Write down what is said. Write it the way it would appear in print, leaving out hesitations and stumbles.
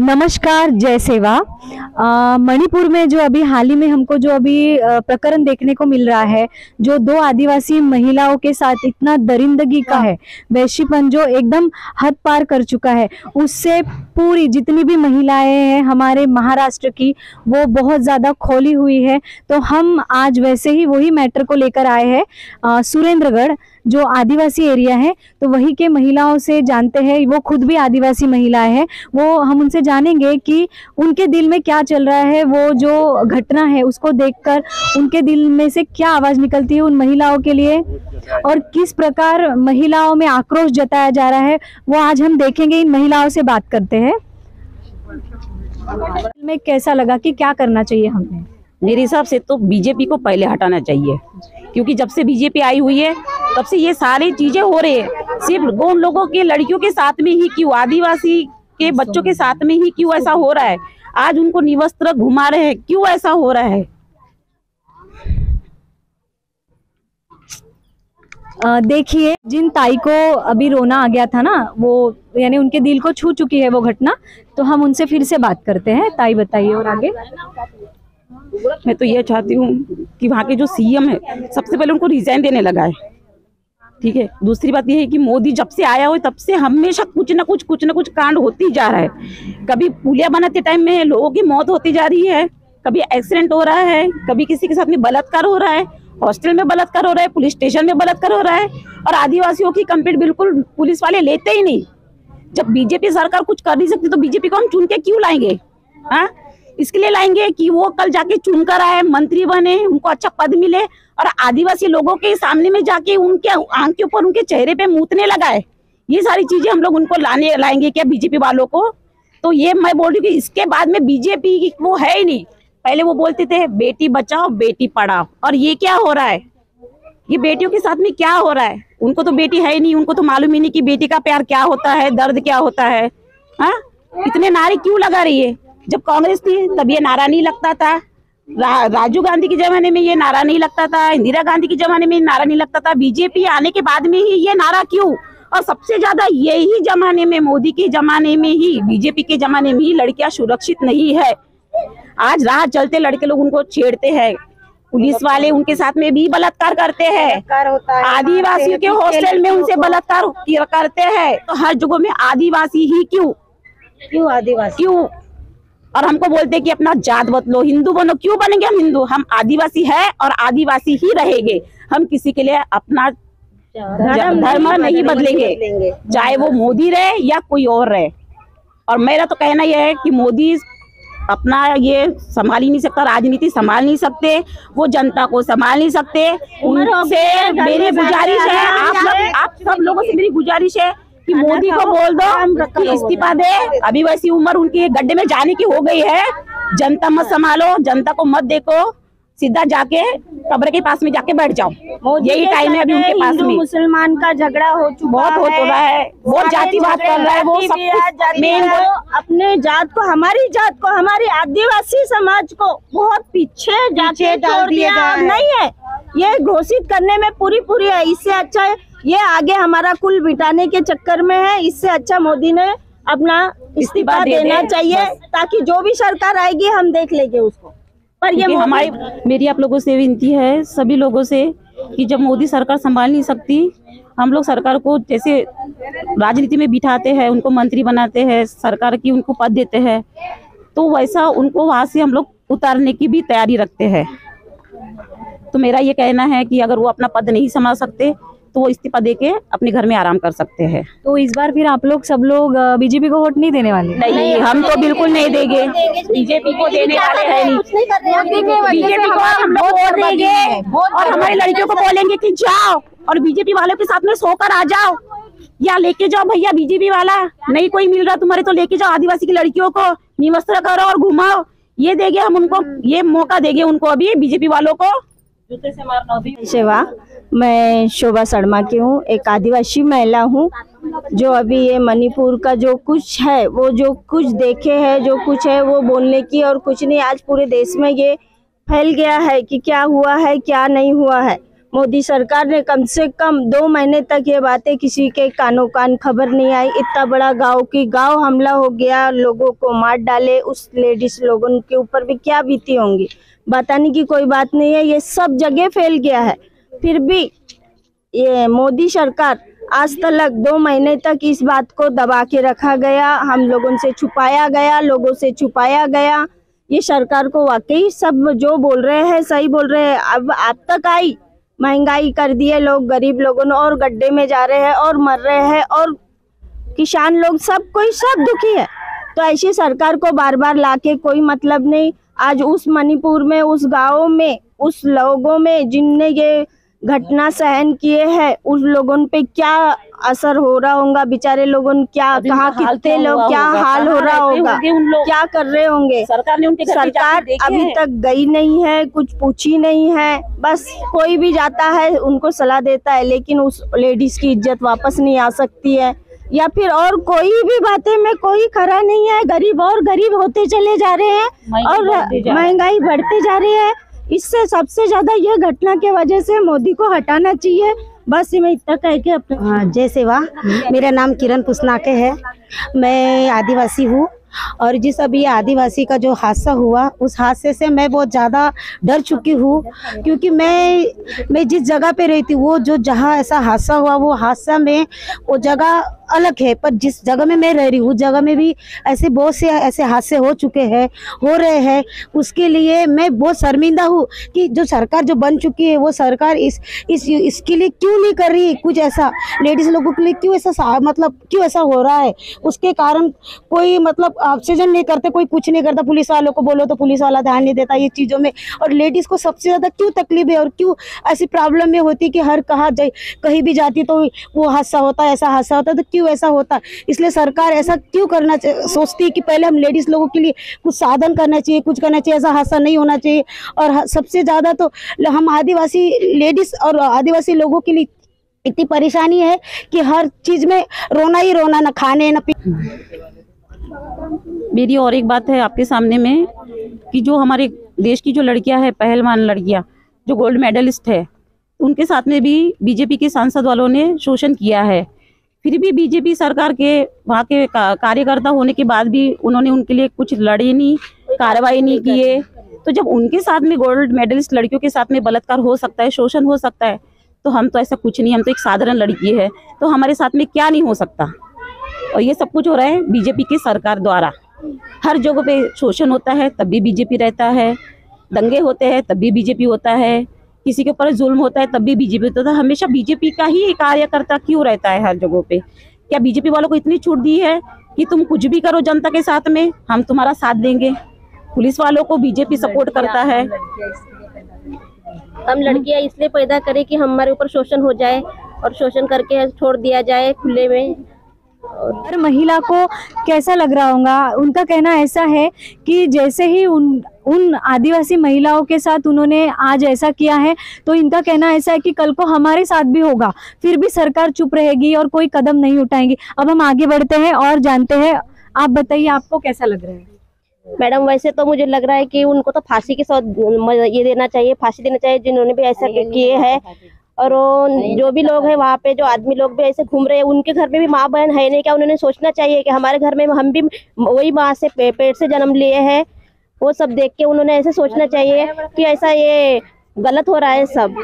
नमस्कार, जय सेवा। मणिपुर में जो अभी हाल ही में हमको जो अभी प्रकरण देखने को मिल रहा है, जो 2 आदिवासी महिलाओं के साथ इतना दरिंदगी का है, वैश्यपन जो एकदम हद पार कर चुका है, उससे पूरी जितनी भी महिलाएं हैं हमारे महाराष्ट्र की, वो बहुत ज़्यादा खोली हुई है। तो हम आज वैसे ही वही मैटर को लेकर आए हैं सुरेंद्रगढ़, जो आदिवासी एरिया है, तो वही के महिलाओं से जानते हैं। वो खुद भी आदिवासी महिलाएं हैं, वो हम उनसे जानेंगे कि उनके दिल में क्या चल रहा है, वो जो घटना है उसको देखकर उनके दिल में से क्या आवाज़ निकलती है उन महिलाओं के लिए, और किस प्रकार महिलाओं में आक्रोश जताया जा रहा है, वो आज हम देखेंगे। इन महिलाओं से बात करते हैं। में कैसा लगा कि क्या करना चाहिए हमें? मेरे हिसाब से तो बीजेपी को पहले हटाना चाहिए, क्योंकि जब से बीजेपी आई हुई है तब से ये सारी चीजें हो रही है। सिर्फ उन लोगों के लड़कियों के साथ में ही क्यों, आदिवासी के बच्चों के साथ में ही क्यों ऐसा हो रहा है? आज उनको निवस्त्र घुमा रहे हैं, क्यों ऐसा हो रहा है? देखिए, जिन ताई को अभी रोना आ गया था ना, वो यानी उनके दिल को छू चुकी है वो घटना, तो हम उनसे फिर से बात करते हैं। ताई बताइए और आगे। मैं तो ये चाहती हूँ कि वहाँ के जो सीएम है सबसे पहले उनको रिजाइन देने लगा है, ठीक है। दूसरी बात यह है कि मोदी जब से आया हो तब से हमेशा कुछ ना कुछ कांड होती जा रहा है। कभी पुलिया बनाते टाइम में लोगों की मौत होती जा रही है, कभी एक्सीडेंट हो रहा है, कभी किसी के साथ में बलात्कार हो रहा है, हॉस्टल में बलात्कार हो रहा है, पुलिस स्टेशन में बलात्कार हो रहा है, और आदिवासियों की कंप्लेंट बिल्कुल पुलिस वाले लेते ही नहीं। जब बीजेपी सरकार कुछ कर नहीं सकती तो बीजेपी को हम चुन के क्यों लाएंगे? हाँ, इसके लिए लाएंगे कि वो कल जाके चुनकर आए, मंत्री बने, उनको अच्छा पद मिले, और आदिवासी लोगों के सामने में जाके उनके आंख के ऊपर, उनके चेहरे पे मूतने लगाए। ये सारी चीजें हम लोग उनको लाएंगे क्या बीजेपी वालों को? तो ये मैं बोल रही हूँ कि इसके बाद में बीजेपी वो है ही नहीं। पहले वो बोलते थे बेटी बचाओ बेटी पढ़ाओ, और ये क्या हो रहा है? ये बेटियों के साथ में क्या हो रहा है? उनको तो बेटी है ही नहीं, उनको तो मालूम ही नहीं कि बेटी का प्यार क्या होता है, दर्द क्या होता है। हाँ, इतने नारे क्यों लगा रही है? जब कांग्रेस थी तब ये नारा नहीं लगता था, राजीव गांधी के जमाने में ये नारा नहीं लगता था, इंदिरा गांधी के जमाने में नारा नहीं लगता था, बीजेपी आने के बाद में ही ये नारा क्यों? और सबसे ज्यादा यही जमाने में, मोदी के जमाने में ही, बीजेपी के जमाने में ही लड़कियां सुरक्षित नहीं है। आज राह चलते लड़के लोग उनको छेड़ते हैं, पुलिस वाले उनके साथ में भी बलात्कार करते हैं, आदिवासियों के हॉस्टल में उनसे बलात्कार करते हैं। तो हर जगह में आदिवासी ही क्यों आदिवासी क्यों? और हमको बोलते हैं कि अपना जात बदलो, हिंदू बनो। क्यों बनेंगे हम हिंदू? हम आदिवासी है और आदिवासी ही रहेंगे। हम किसी के लिए अपना धर्म नहीं बदलेंगे, चाहे वो मोदी रहे या कोई और रहे। और मेरा तो कहना यह है कि मोदी अपना ये संभाल ही नहीं सकता, राजनीति संभाल नहीं सकते, वो जनता को संभाल नहीं सकते। उनसे मेरी गुजारिश है, आप सब लोगों से मेरी गुजारिश है कि मोदी को बोल दो कि इस्तीफा दे। अभी वैसी उम्र उनकी गड्ढे में जाने की हो गई है। जनता मत संभालो, जनता को मत देखो, सीधा जाके कब्र के पास में जाके बैठ जाओ। यही टाइम है अभी उनके पास में। मुसलमान का झगड़ा हो चुका बहुत हो रहा है, बहुत जातिवाद कर रहा है वो सब कुछ। मेन अपने जात को, हमारी जात को, हमारी आदिवासी समाज को बहुत पीछे जाके छोड़ दिया नहीं है। ये घोषित करने में पूरी है। इससे अच्छा है ये आगे हमारा कुल बिटाने के चक्कर में है। इससे अच्छा मोदी ने अपना इस्तीफा देना चाहिए, ताकि जो भी सरकार आएगी हम देख लेंगे उसको। पर ये मेरी आप लोगों से विनती है, सभी लोगों से, कि जब मोदी सरकार संभाल नहीं सकती, हम लोग सरकार को जैसे राजनीति में बिठाते हैं, उनको मंत्री बनाते हैं, सरकार की उनको पद देते हैं, तो वैसा उनको वहां से हम लोग उतारने की भी तैयारी रखते हैं। तो मेरा ये कहना है कि अगर वो अपना पद नहीं संभाल सकते तो वो इस्तीफा देके अपने घर में आराम कर सकते हैं। तो इस बार फिर आप लोग सब लोग बीजेपी को वोट नहीं देने वाले? नहीं, हम तो बिल्कुल नहीं देंगे, बीजेपी को देने वाले हैं नहीं। बीजेपी को हम लोग वोट देंगे और हमारी लड़कियों को बोलेंगे कि जाओ और बीजेपी वालों के साथ में सोकर आ जाओ, या लेके जाओ भैया बीजेपी वाला, नहीं कोई मिल रहा तुम्हारे तो लेके जाओ, आदिवासी की लड़कियों को निवस्त्र करो और घुमाओ। ये देंगे हम उनको, ये मौका देंगे उनको अभी बीजेपी वालों को। सेवा, मैं शोभा शर्मा की हूँ, एक आदिवासी महिला हूँ, जो अभी ये मणिपुर का जो कुछ है, वो जो कुछ देखे है, जो कुछ है वो बोलने की और कुछ नहीं। आज पूरे देश में ये फैल गया है कि क्या हुआ है क्या नहीं हुआ है। मोदी सरकार ने कम से कम 2 महीने तक ये बातें किसी के कानों कान खबर नहीं आई। इतना बड़ा गांव हमला हो गया, लोगों को मार डाले, उस लेडीज लोगों के ऊपर भी क्या बीती होंगी बताने की कोई बात नहीं है। ये सब जगह फैल गया है, फिर भी ये मोदी सरकार आज तक 2 महीने तक इस बात को दबा के रखा गया, हम लोगों से छुपाया गया, लोगों से छुपाया गया। ये सरकार को वाकई सब जो बोल रहे हैं सही बोल रहे हैं। अब आप तक आई, महंगाई कर दी है, लोग गरीब लोगों ने और गड्ढे में जा रहे हैं और मर रहे हैं, और किसान लोग सब दुखी है। तो ऐसी सरकार को बार बार लाके कोई मतलब नहीं। आज उस मणिपुर में, उस गाँव में, उस लोगों में जिनने ये घटना सहन किए हैं, उस लोगों पे क्या असर हो रहा होगा, बेचारे लोगों क्या, कहाँ कितने लोग, क्या हाल हो रहा होगा, क्या कर रहे होंगे। सरकार अभी तक गई नहीं है, कुछ पूछी नहीं है, बस कोई भी जाता है उनको सलाह देता है, लेकिन उस लेडीज की इज्जत वापस नहीं आ सकती है। या फिर और कोई भी बातें में कोई खरा नहीं है। गरीब और गरीब होते चले जा रहे हैं और महंगाई बढ़ते जा रही है। इससे सबसे ज्यादा ये घटना के वजह से मोदी को हटाना चाहिए। बस मैं इतना कह के अपना जय सेवा। मेरा नाम किरण पुस्नाके है, मैं आदिवासी हूँ। और जिस अभी आदिवासी का जो हादसा हुआ, उस हादसे से मैं बहुत ज़्यादा डर चुकी हूँ, क्योंकि मैं जिस जगह पे रहती हूँ, वो जो जहाँ ऐसा हादसा हुआ, वो हादसा में वो जगह अलग है, पर जिस जगह में मैं रह रही हूँ उस जगह में भी ऐसे बहुत से ऐसे हादसे हो चुके हैं, हो रहे हैं। उसके लिए मैं बहुत शर्मिंदा हूँ कि जो सरकार जो बन चुकी है, वो सरकार इसके लिए क्यों नहीं कर रही कुछ ऐसा, लेडीज लोगों के लिए क्यों ऐसा, मतलब क्यों ऐसा हो रहा है। उसके कारण कोई मतलब ऑक्सीजन नहीं करते, कोई कुछ नहीं करता। पुलिस वालों को बोलो तो पुलिस वाला ध्यान नहीं देता ये चीज़ों में। और लेडीज़ को सबसे ज़्यादा क्यों तकलीफ है और क्यों ऐसी प्रॉब्लम में होती कि हर कहीं भी जाती तो वो हादसा होता है, ऐसा हादसा होता है, तो क्यों ऐसा होता है। इसलिए सरकार ऐसा क्यों करना सोचती है कि पहले हम लेडीज़ लोगों के लिए कुछ साधन करना चाहिए, कुछ करना चाहिए, ऐसा हादसा नहीं होना चाहिए। और सबसे ज़्यादा तो हम आदिवासी लेडीज़ और आदिवासी लोगों के लिए इतनी परेशानी है कि हर चीज़ में रोना ही रोना, ना खाने ना पीने। मेरी और एक बात है आपके सामने में कि जो हमारे देश की जो लड़कियां हैं, पहलवान लड़कियां जो गोल्ड मेडलिस्ट है, उनके साथ में भी बीजेपी के सांसद वालों ने शोषण किया है। फिर भी बीजेपी सरकार के वहाँ के कार्यकर्ता होने के बाद भी उन्होंने उनके लिए कुछ लड़े नहीं, कार्रवाई नहीं किए। तो जब उनके साथ में गोल्ड मेडलिस्ट लड़कियों के साथ में बलात्कार हो सकता है, शोषण हो सकता है, तो हम तो ऐसा कुछ नहीं, हम तो एक साधारण लड़की है, तो हमारे साथ में क्या नहीं हो सकता। और ये सब कुछ हो रहा है बीजेपी की सरकार द्वारा। हर जगह पे शोषण होता है तब भी बीजेपी रहता है, दंगे होते हैं तब भी बीजेपी होता है, किसी के ऊपर जुल्म होता है तब भी बीजेपी होता है। हमेशा बीजेपी का ही कार्यकर्ता क्यों रहता है हर जगह पे। क्या बीजेपी वालों को इतनी छूट दी है कि तुम कुछ भी करो जनता के साथ में, हम तुम्हारा साथ देंगे। पुलिस वालों को बीजेपी सपोर्ट करता है। हम लड़कियां इसलिए पैदा करें कि हमारे ऊपर शोषण हो जाए और शोषण करके छोड़ दिया जाए खुले में। हर महिला को कैसा लग रहा होगा। उनका कहना ऐसा है कि जैसे ही उन आदिवासी महिलाओं के साथ उन्होंने आज ऐसा किया है, तो इनका कहना ऐसा है कि कल को हमारे साथ भी होगा, फिर भी सरकार चुप रहेगी और कोई कदम नहीं उठाएगी। अब हम आगे बढ़ते हैं और जानते हैं। आप बताइए, आपको कैसा लग रहा है? मैडम, वैसे तो मुझे लग रहा है कि उनको तो फांसी के साथ ये देना चाहिए, फांसी देना चाहिए जिन्होंने भी ऐसा किए हैं। और जो भी लोग हैं वहाँ पे, जो आदमी लोग भी ऐसे घूम रहे हैं, उनके घर में भी माँ बहन है नहीं क्या? उन्होंने सोचना चाहिए कि हमारे घर में हम भी वही माँ से पेट से जन्म लिए हैं। वो सब देख के उन्होंने ऐसे सोचना चाहिए कि ऐसा ये गलत हो रहा है सब।